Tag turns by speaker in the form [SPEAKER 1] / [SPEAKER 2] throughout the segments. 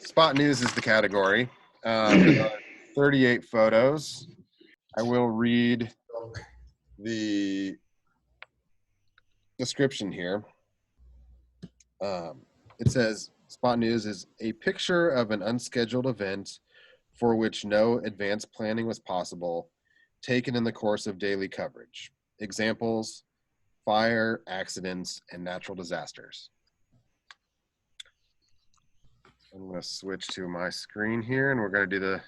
[SPEAKER 1] Spot news is the category. There are 38 photos. I will read the description here. It says, spot news is a picture of an unscheduled event for which no advanced planning was possible, taken in the course of daily coverage. Examples: fire, accidents, and natural disasters. I'm going to switch to my screen here, and we're going to do the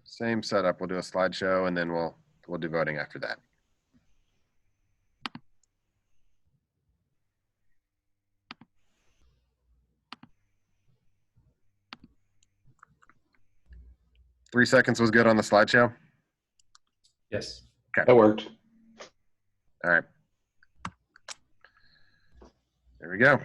[SPEAKER 1] same setup. We'll do a slideshow, and then we'll do voting after that. Three seconds was good on the slideshow?
[SPEAKER 2] Yes.
[SPEAKER 1] Okay.
[SPEAKER 3] That worked.
[SPEAKER 1] All right. There we go.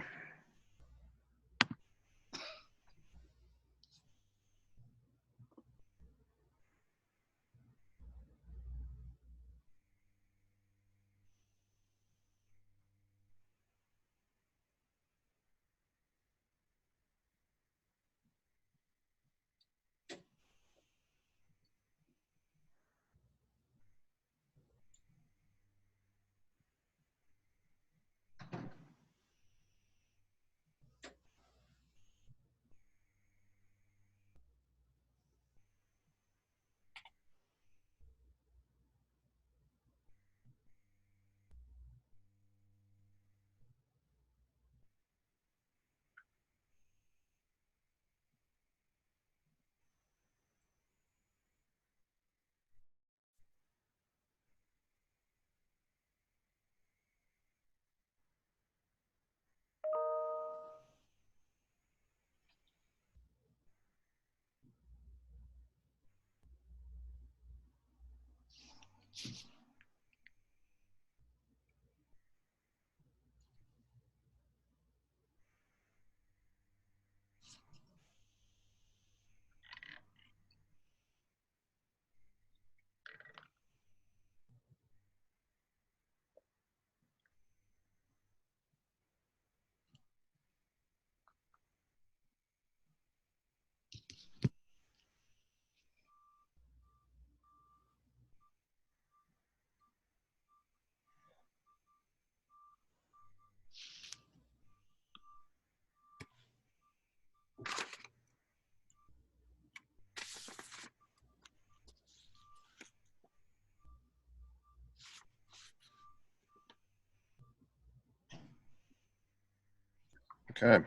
[SPEAKER 1] Okay.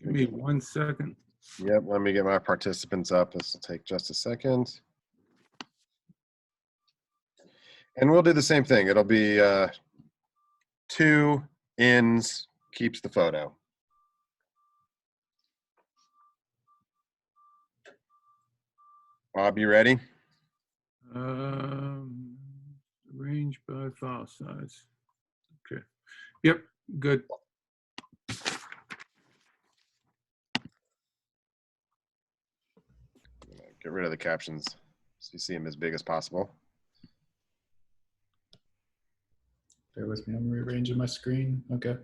[SPEAKER 4] Give me 1 second.
[SPEAKER 1] Yep, let me get my participants up. This will take just a second. And we'll do the same thing. It'll be 2 ins keeps the photo. Bob, you ready?
[SPEAKER 4] Range by file size. Okay. Yep, good.
[SPEAKER 1] Get rid of the captions so you see them as big as possible.
[SPEAKER 2] Bear with me, I'm rearranging my screen. Okay.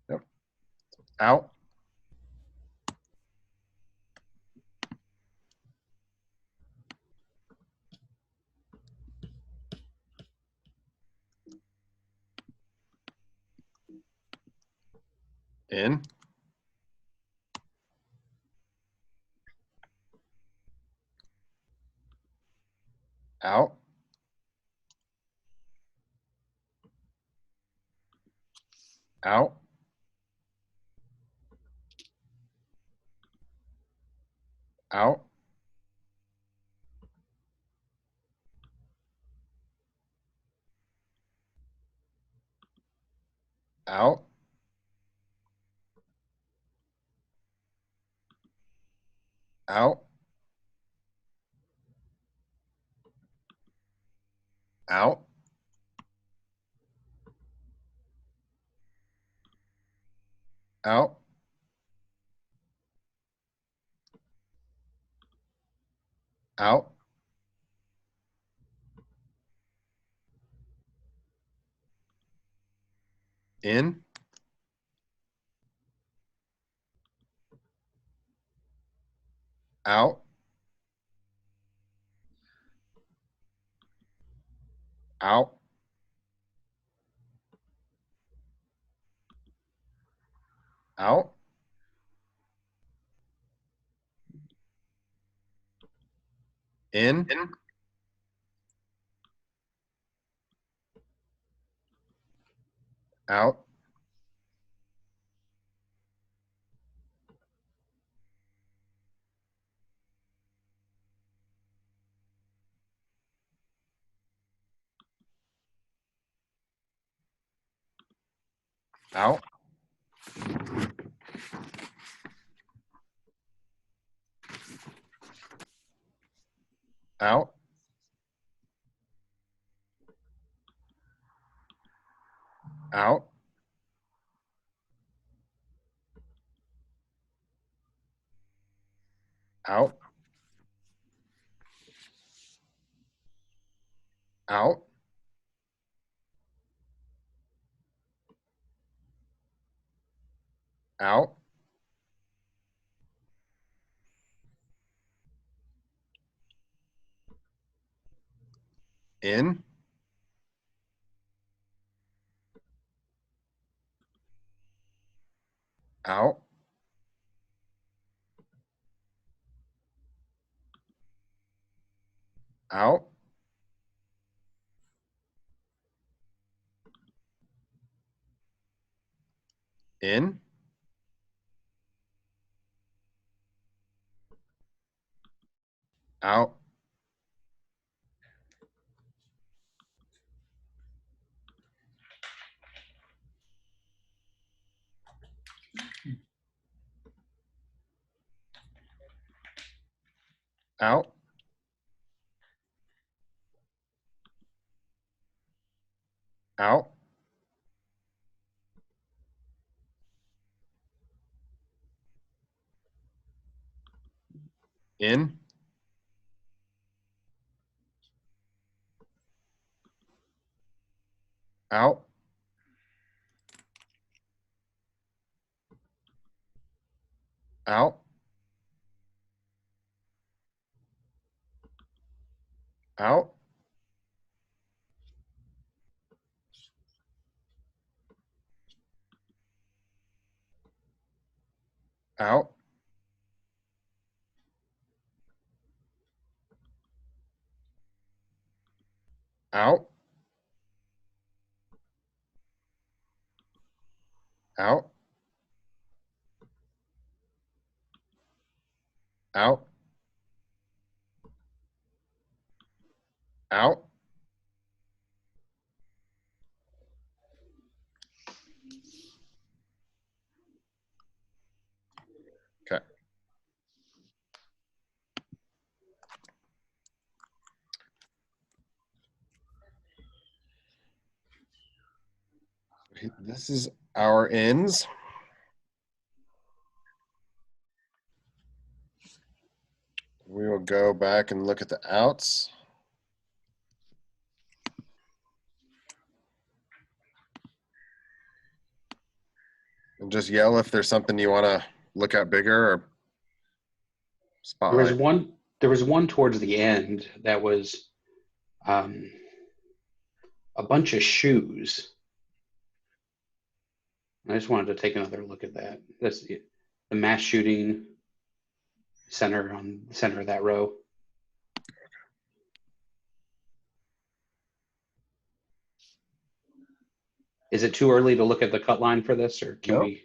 [SPEAKER 1] Yep. Out. In. Out. Out. Out. Out. Out. Out. Out. Out. In. out, out, out, in, out, out, out, out, out, out, out, in, out, out, in, out, out, out, in, out, out, out, out, out, out, out, out. Okay. This is our ins. We will go back and look at the outs. And just yell if there's something you want to look at bigger or
[SPEAKER 3] There was
[SPEAKER 1] spotlight.
[SPEAKER 3] one. There was one towards the end that was um, a bunch of shoes. I just wanted to take another look at that. That's the mass shooting on the center of that row. Is it too early to look at the cut line for this, or can
[SPEAKER 1] Nope.
[SPEAKER 3] we?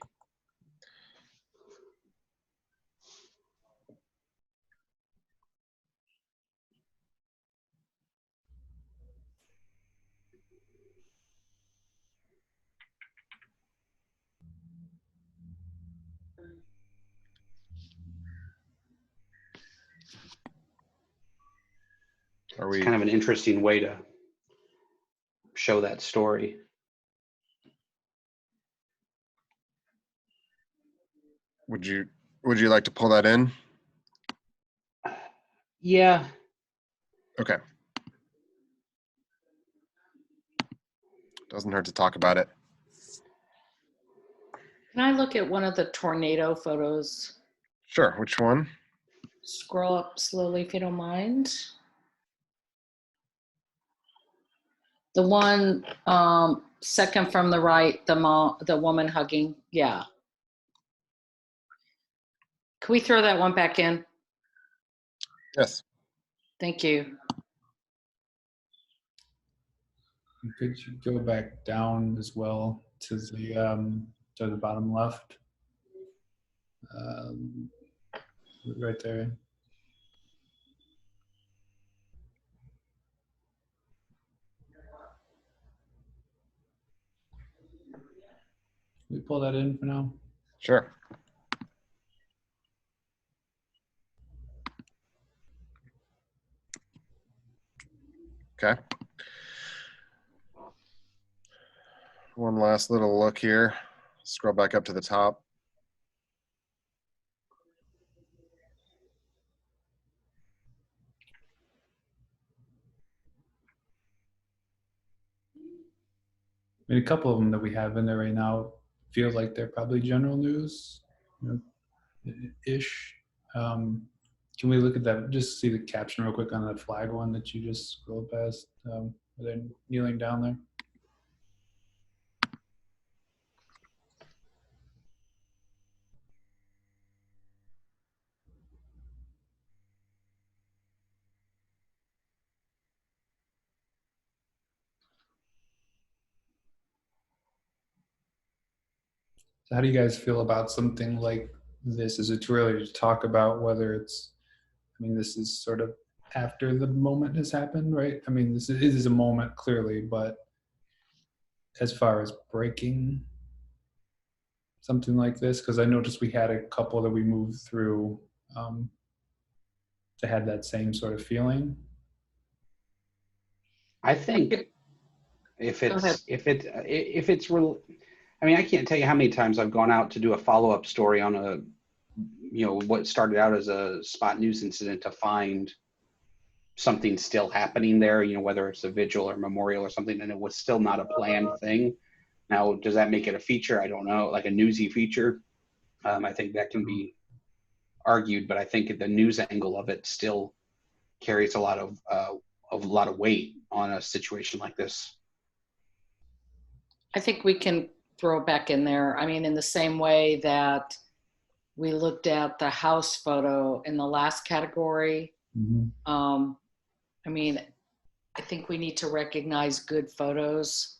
[SPEAKER 1] Are
[SPEAKER 3] It's
[SPEAKER 1] we?
[SPEAKER 3] kind of an interesting way to show that story.
[SPEAKER 1] Would you like to pull that in?
[SPEAKER 3] Yeah,
[SPEAKER 1] Okay. Doesn't hurt to talk about it.
[SPEAKER 5] Can I look at one of the tornado photos?
[SPEAKER 1] Sure. Which one?
[SPEAKER 5] Scroll up slowly if you don't mind. The one second from the right, the woman hugging. Yeah. Can we throw that one back in?
[SPEAKER 1] Yes.
[SPEAKER 5] Thank you.
[SPEAKER 2] Could you go back down as well to the bottom left? Right there. Can we pull that in for now?
[SPEAKER 1] Sure. Okay. One last little look here. Scroll back up to the top.
[SPEAKER 2] I mean, a couple of them that we have in there right now feel like they're probably general news, ish. Can we look at that? Just see the caption real quick on that flag one that you just scrolled past. Are they kneeling down there? So how do you guys feel about something like this? Is it too early to talk about whether it's, I mean, this is sort of after the moment has happened, right? I mean, this is a moment clearly, but as far as breaking something like this, because I noticed we had a couple that we moved through that had that same sort of feeling.
[SPEAKER 3] I think if
[SPEAKER 5] Go ahead.
[SPEAKER 3] it's real, I mean, I can't tell you how many times I've gone out to do a follow-up story on a, what started out as a spot news incident to find something still happening there, whether it's a vigil or memorial or something, and it was still not a planned thing. Now, does that make it a feature? I don't know, like a newsy feature. I think that can be argued, but I think the news angle of it still carries a lot of weight on a situation like this.
[SPEAKER 5] I think we can throw back in there. I mean, in the same way that we looked at the house photo in the last category.
[SPEAKER 2] Mm-hmm.
[SPEAKER 5] I mean, I think we need to recognize good photos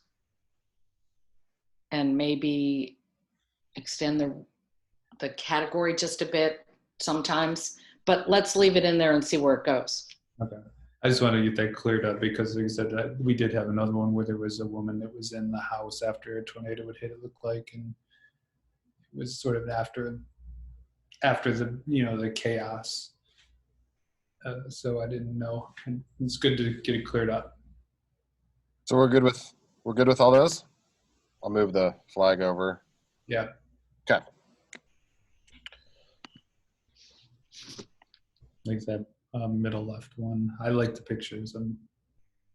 [SPEAKER 5] and maybe extend the category just a bit sometimes, but let's leave it in there and see where it goes.
[SPEAKER 2] Okay. I just wanted to get that cleared up because, like I said, that we did have another one where there was a woman that was in the house after a tornado would hit, it looked like, and it was sort of after the the chaos. So I didn't know. And it's good to get it cleared up.
[SPEAKER 1] So we're good with all those? I'll move the flag over.
[SPEAKER 2] Yeah.
[SPEAKER 1] Okay.
[SPEAKER 2] Like that middle left one. I like the pictures.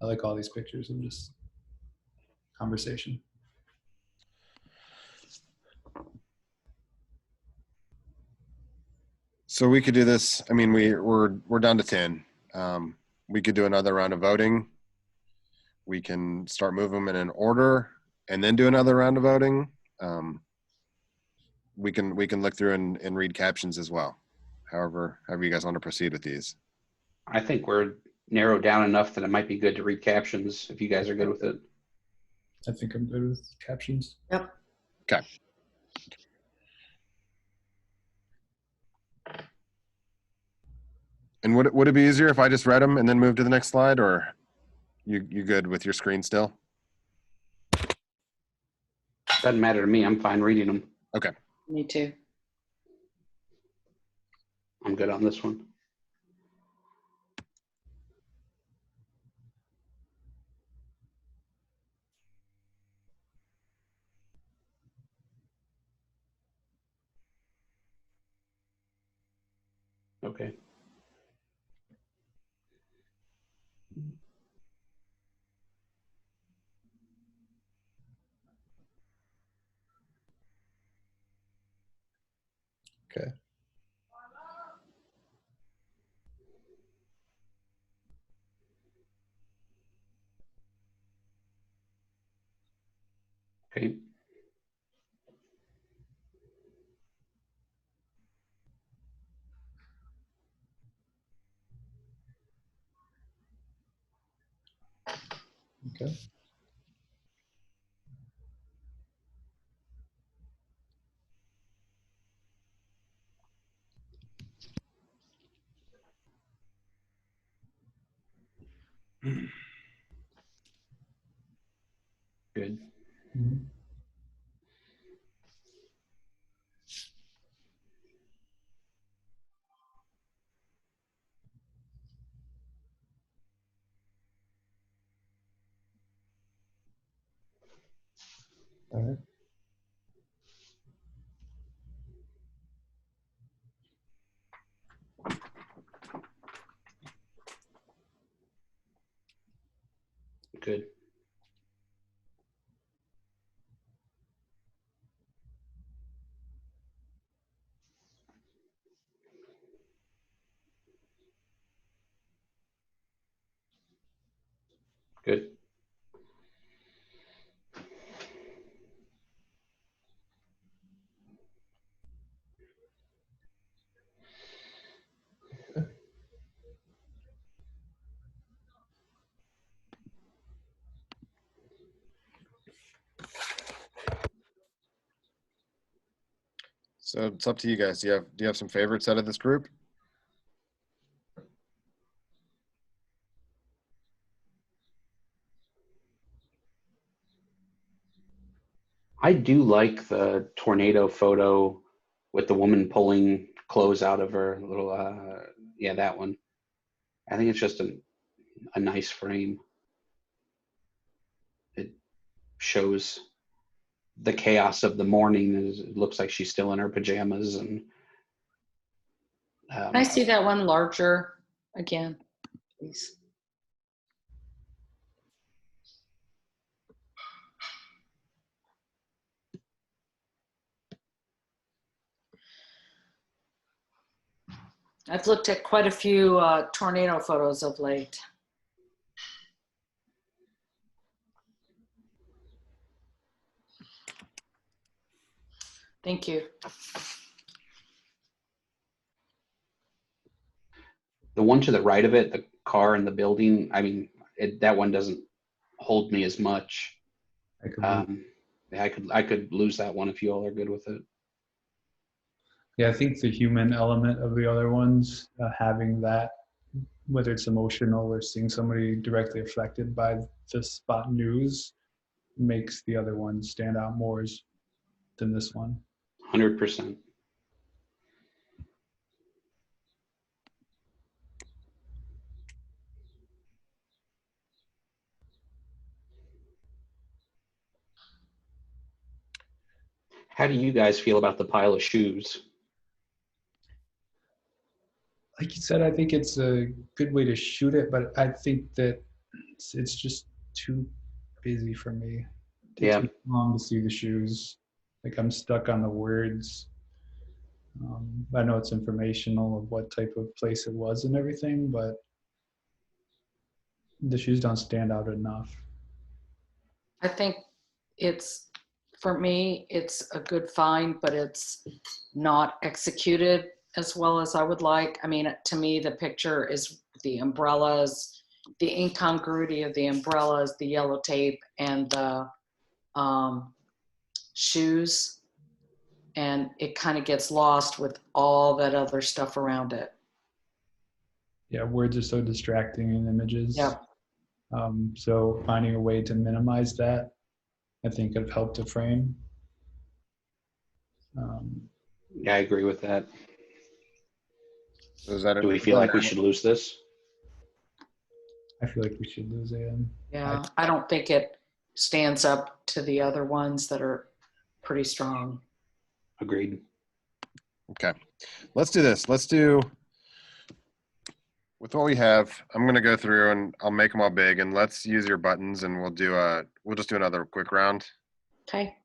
[SPEAKER 2] I like all these pictures of just conversation.
[SPEAKER 1] So we could do this. I mean, we're down to 10. We could do another round of voting. We can start moving them in an order and then do another round of voting. We can look through and read captions as well. However you guys want to proceed with these.
[SPEAKER 3] I think we're narrowed down enough that it might be good to read captions if you guys are good with it.
[SPEAKER 2] I think I'm good with captions.
[SPEAKER 5] Yep.
[SPEAKER 1] Okay. And would it be easier if I just read them and then move to the next slide, or you good with your screen still?
[SPEAKER 3] Doesn't matter to me. I'm fine reading them.
[SPEAKER 1] Okay.
[SPEAKER 5] Me too.
[SPEAKER 3] I'm good on this one. Okay.
[SPEAKER 2] Okay.
[SPEAKER 3] Okay.
[SPEAKER 2] Okay.
[SPEAKER 3] Good.
[SPEAKER 2] Mhm. All right.
[SPEAKER 3] Good. Good.
[SPEAKER 1] So it's up to you guys. Do you have some favorites out of this group?
[SPEAKER 3] I do like the tornado photo with the woman pulling clothes out of her little, yeah, that one. I think it's just a nice frame. It shows the chaos of the morning. It looks like she's still in her pajamas, and
[SPEAKER 5] Can I see that one larger again, please? I've looked at quite a few tornado photos of late. Thank you.
[SPEAKER 3] the one to the right of it, the car and the building, I mean, that one doesn't hold me as much.
[SPEAKER 2] I could
[SPEAKER 3] Yeah, I could lose that one if you all are good with it.
[SPEAKER 2] Yeah, I think the human element of the other ones, having that, whether it's emotional or seeing somebody directly affected by the spot news, makes the other one stand out more than this one.
[SPEAKER 3] 100%. How do you guys feel about the pile of shoes?
[SPEAKER 2] Like you said, I think it's a good way to shoot it, but I think that it's just too busy for me. It takes
[SPEAKER 3] Yeah,
[SPEAKER 2] me long to see the shoes. Like I'm stuck on the words. I know it's informational of what type of place it was and everything, but the shoes don't stand out enough.
[SPEAKER 5] I think it's, for me, it's a good find, but it's not executed as well as I would like. I mean, to me, the picture is the umbrellas, the incongruity of the umbrellas, the yellow tape, and the shoes. And it kind of gets lost with all that other stuff around it.
[SPEAKER 2] Yeah, words are so distracting in images.
[SPEAKER 5] Yeah.
[SPEAKER 2] So finding a way to minimize that, I think, could have helped the frame.
[SPEAKER 3] yeah, I agree with that.
[SPEAKER 1] So is that
[SPEAKER 3] Do we feel like we should lose this?
[SPEAKER 2] I feel like we should lose it.
[SPEAKER 5] Yeah, I don't think it stands up to the other ones that are pretty strong.
[SPEAKER 3] Agreed.
[SPEAKER 1] Okay, let's do this. Let's do, with what we have, I'm going to go through and I'll make them all big, and let's use your buttons, and we'll just do another quick round
[SPEAKER 5] Okay.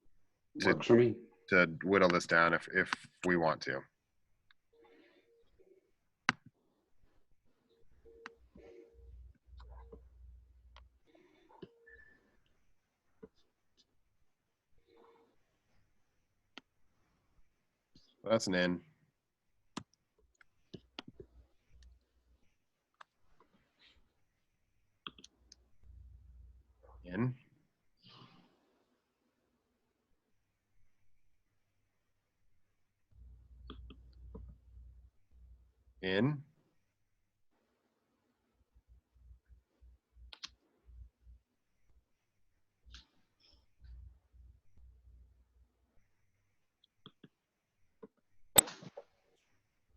[SPEAKER 3] Works for me.
[SPEAKER 1] to whittle this down if we want to. That's an N. In. In.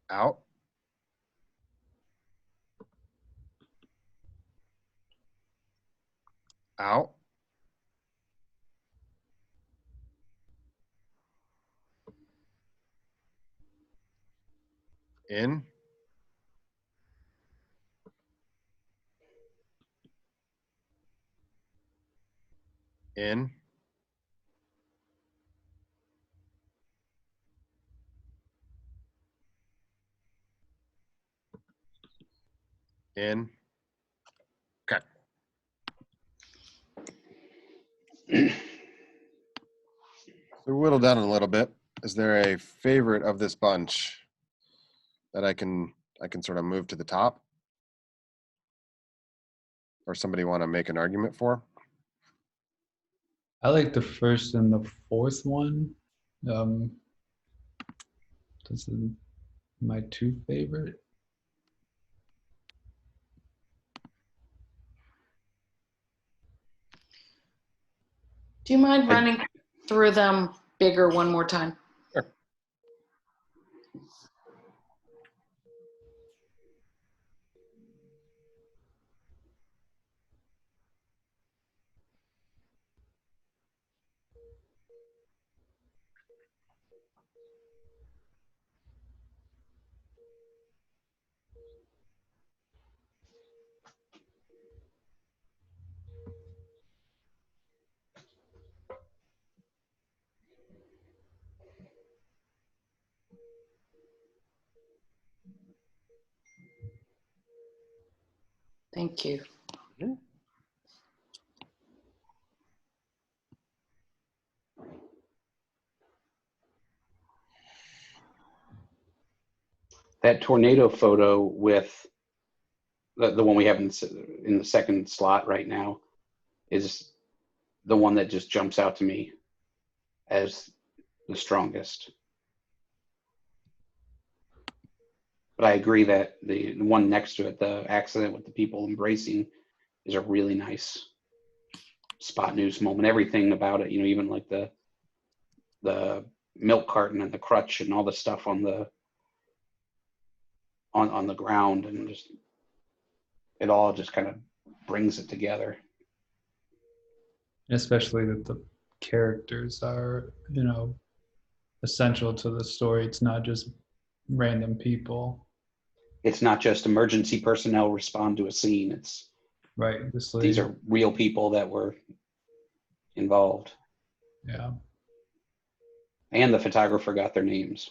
[SPEAKER 1] Out. Out. In. In. In. Okay. So whittle down a little bit. Is there a favorite of this bunch that I can sort of move to the top? Or somebody want to make an argument for?
[SPEAKER 2] I like the first and the fourth one. This is my two favorite.
[SPEAKER 5] Do you mind running through them bigger one more time?
[SPEAKER 1] Sure.
[SPEAKER 5] Thank you.
[SPEAKER 3] That tornado photo with the one we have in the second slot right now is the one that just jumps out to me as the strongest. But I agree that the one next to it, the accident with the people embracing, is a really nice spot news moment. Everything about it, even like the milk carton and the crutch and all the stuff on the ground, and just it all just kind of brings it together.
[SPEAKER 2] Especially that the characters are, essential to the story. It's not just random people.
[SPEAKER 3] It's not just emergency personnel respond to a scene. It's
[SPEAKER 2] right.
[SPEAKER 3] These are real people that were involved.
[SPEAKER 2] Yeah.
[SPEAKER 3] And the photographer got their names.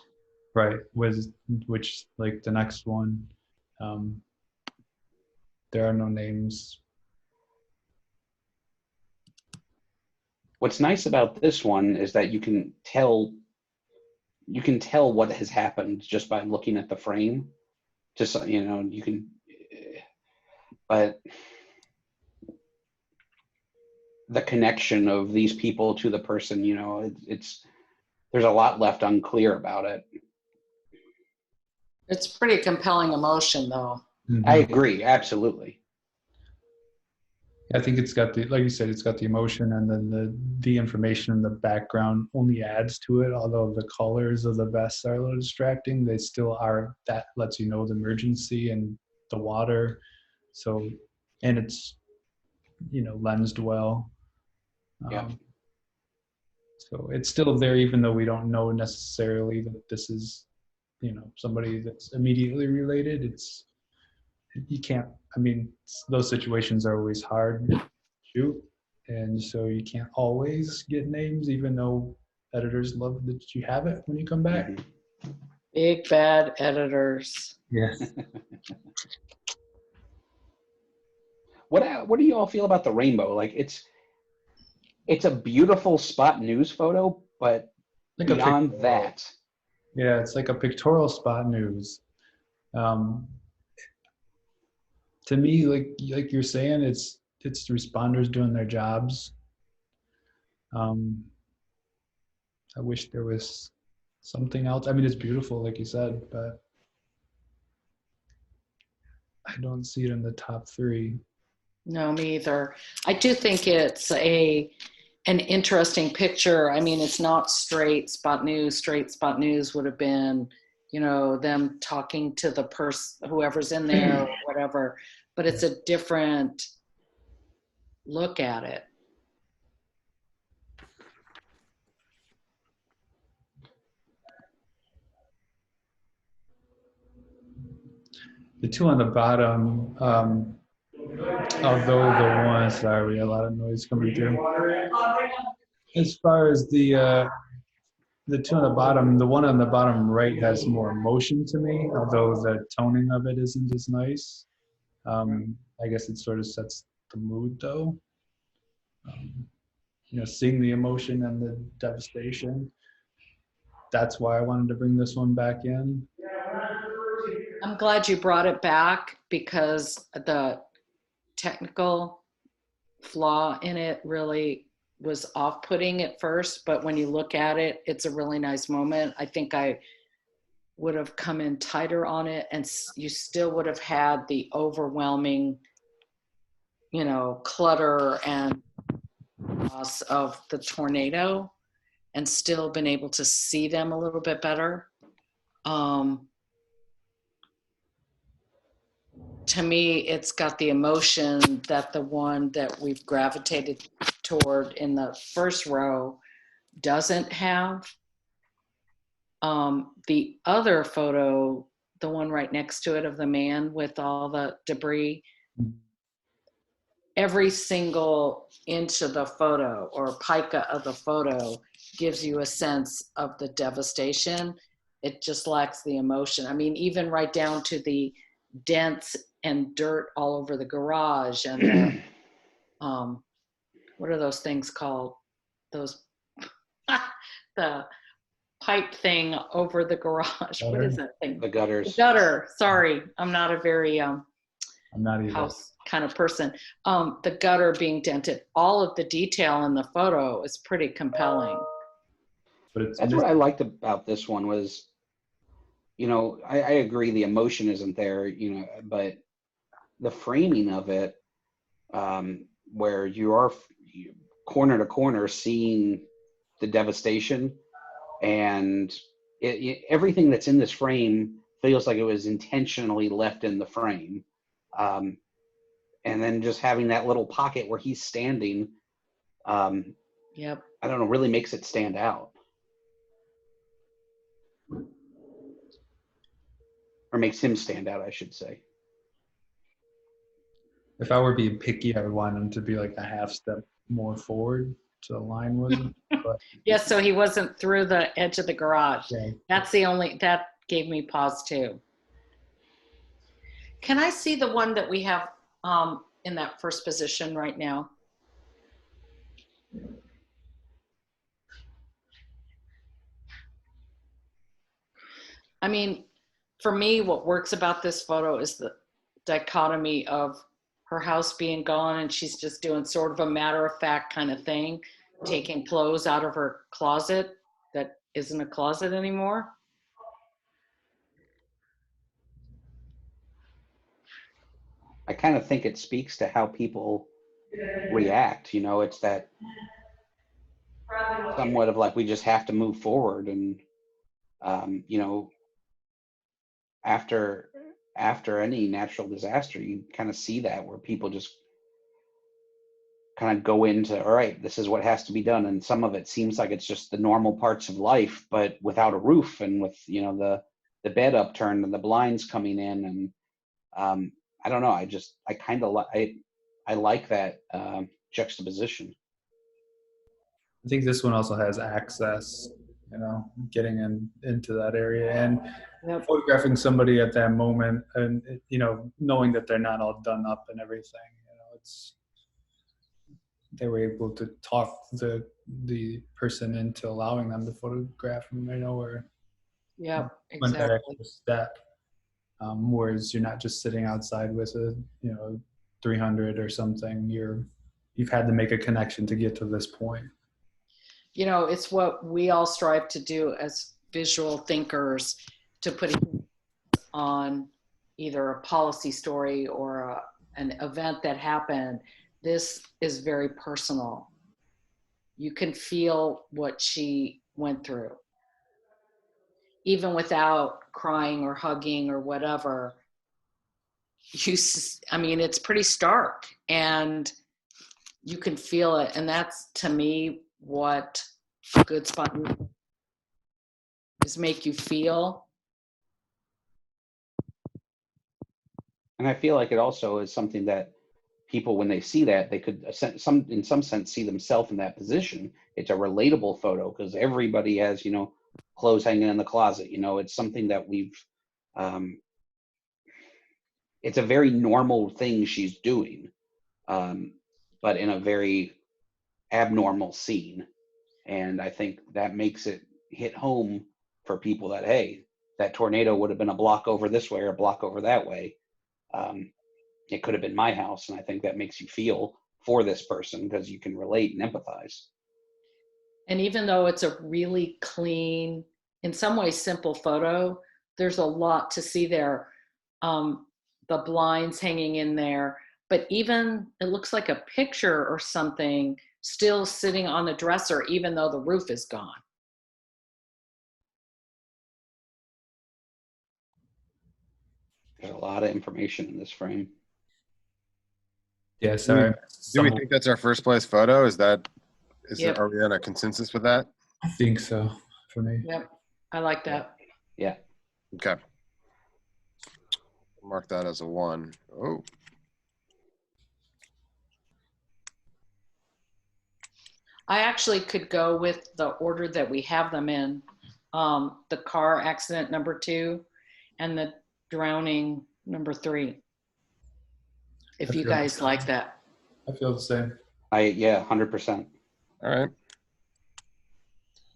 [SPEAKER 2] Right. Which like the next one, there are no names.
[SPEAKER 3] What's nice about this one is that you can tell what has happened just by looking at the frame. Just you can, but the connection of these people to the person, it's there's a lot left unclear about it.
[SPEAKER 5] It's pretty compelling emotion, though.
[SPEAKER 2] Mm-hmm.
[SPEAKER 3] I agree, absolutely.
[SPEAKER 2] I think it's got like you said, it's got the emotion, and then the information in the background only adds to it. Although the colors of the vests are a little distracting, they still are. That lets you know the emergency and the water. So, and it's lensed well.
[SPEAKER 3] Yeah.
[SPEAKER 2] So it's still there, even though we don't know necessarily that this is, somebody that's immediately related. You can't, those situations are always hard to shoot. And so you can't always get names, even though editors love that you have it when you come back.
[SPEAKER 3] Mm-hmm.
[SPEAKER 5] Big bad editors.
[SPEAKER 2] Yes.
[SPEAKER 3] What do you all feel about the rainbow? Like it's a beautiful spot news photo, but
[SPEAKER 2] Like
[SPEAKER 3] beyond that,
[SPEAKER 2] Yeah, it's like a pictorial spot news. Um, to me, like you're saying, it's the responders doing their jobs. Um, I wish there was something else. I mean, it's beautiful, like you said, but I don't see it in the top three.
[SPEAKER 5] No, me either. I do think it's an interesting picture. I mean, it's not straight spot news. Straight spot news would have been, you know, them talking to the person, whoever's in there or whatever, but it's a different look at it.
[SPEAKER 2] The two on the bottom, although the one, sorry, a lot of noise coming through. As far as the two on the bottom, the one on the bottom right has more emotion to me, although the toning of it isn't as nice. I guess it sort of sets the mood though. You know, seeing the emotion and the devastation. That's why I wanted to bring this one back in.
[SPEAKER 5] I'm glad you brought it back because the technical flaw in it really was off-putting at first, but when you look at it, it's a really nice moment. I think I would have come in tighter on it, and you still would have had the overwhelming, you know, clutter and loss of the tornado, and still been able to see them a little bit better. To me, it's got the emotion that the one that we've gravitated toward in the first row doesn't have. The other photo, the one right next to it of the man with all the debris, every single inch of the photo or pica of the photo gives you a sense of the devastation. It just lacks the emotion. I mean, even right down to the dents and dirt all over the garage and the, what are those things called? Those, the pipe thing over the garage.
[SPEAKER 2] Gutter?
[SPEAKER 5] What is that thing?
[SPEAKER 3] The gutters.
[SPEAKER 5] The gutter. Sorry, I'm not a very
[SPEAKER 2] I'm not either.
[SPEAKER 5] house kind of person. The gutter being dented. All of the detail in the photo is pretty compelling.
[SPEAKER 2] But it's
[SPEAKER 3] That's what I liked about this one was, you know, I agree the emotion isn't there, you know, but the framing of it, where you are corner to corner seeing the devastation, and everything that's in this frame feels like it was intentionally left in the frame. And then just having that little pocket where he's standing,
[SPEAKER 5] Yep.
[SPEAKER 3] I don't know, really makes it stand out. Or makes him stand out, I should say.
[SPEAKER 2] If I were being picky, I would want him to be like a half step more forward so the line wasn't. But
[SPEAKER 5] Yeah, so he wasn't through the edge of the garage.
[SPEAKER 2] yeah.
[SPEAKER 5] That's the only, that gave me pause too. Can I see the one that we have in that first position right now? I mean, for me, what works about this photo is the dichotomy of her house being gone and she's just doing sort of a matter of fact kind of thing, taking clothes out of her closet that isn't a closet anymore.
[SPEAKER 3] I kind of think it speaks to how people react. You know, it's that somewhat of like we just have to move forward, and you know, after any natural disaster, you kind of see that where people just kind of go into, all right, this is what has to be done, and some of it seems like it's just the normal parts of life, but without a roof and with, you know, the bed upturned and the blinds coming in, and I don't know, I kind of I like that juxtaposition.
[SPEAKER 2] I think this one also has access, you know, getting into that area and
[SPEAKER 5] Yep.
[SPEAKER 2] photographing somebody at that moment, and you know, knowing that they're not all done up and everything. You know, it's they were able to talk the person into allowing them to photograph them. You know, or
[SPEAKER 5] Yep,
[SPEAKER 2] went that
[SPEAKER 5] exactly.
[SPEAKER 2] extra step. Whereas you're not just sitting outside with a 300 or something. You've had to make a connection to get to this point.
[SPEAKER 5] It's what we all strive to do as visual thinkers, to put it on either a policy story or an event that happened. This is very personal. You can feel what she went through, even without crying or hugging or whatever. It's pretty stark, and you can feel it. And that's, to me, what good spot is, make you feel.
[SPEAKER 3] And I feel like it also is something that people, when they see that, they could in some sense see themselves in that position. It's a relatable photo because everybody has, clothes hanging in the closet. It's something that um, it's a very normal thing she's doing, but in a very abnormal scene. And I think that makes it hit home for people that, hey, that tornado would have been a block over this way or a block over that way. It could have been my house. And I think that makes you feel for this person because you can relate and empathize.
[SPEAKER 5] And even though it's a really clean, in some ways simple photo, there's a lot to see there. The blinds hanging in there, but even it looks like a picture or something still sitting on the dresser, even though the roof is gone.
[SPEAKER 3] There's a lot of information in this frame.
[SPEAKER 2] Yeah, sorry.
[SPEAKER 1] Do we think that's our first place photo?
[SPEAKER 5] Yep.
[SPEAKER 1] Are we on a consensus with that?
[SPEAKER 2] I think so for me.
[SPEAKER 5] Yep, I like that.
[SPEAKER 3] Yeah.
[SPEAKER 1] Okay. Mark that as a 1. Oh.
[SPEAKER 5] I actually could go with the order that we have them in. The car accident number 2 and the drowning number 3. If you guys like that.
[SPEAKER 2] I feel the same.
[SPEAKER 3] 100%.
[SPEAKER 1] All right.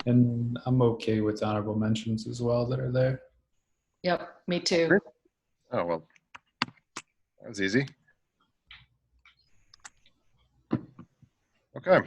[SPEAKER 2] And I'm okay with honorable mentions as well that are there.
[SPEAKER 5] Yep, me too.
[SPEAKER 1] Oh, well, that was easy. Okay.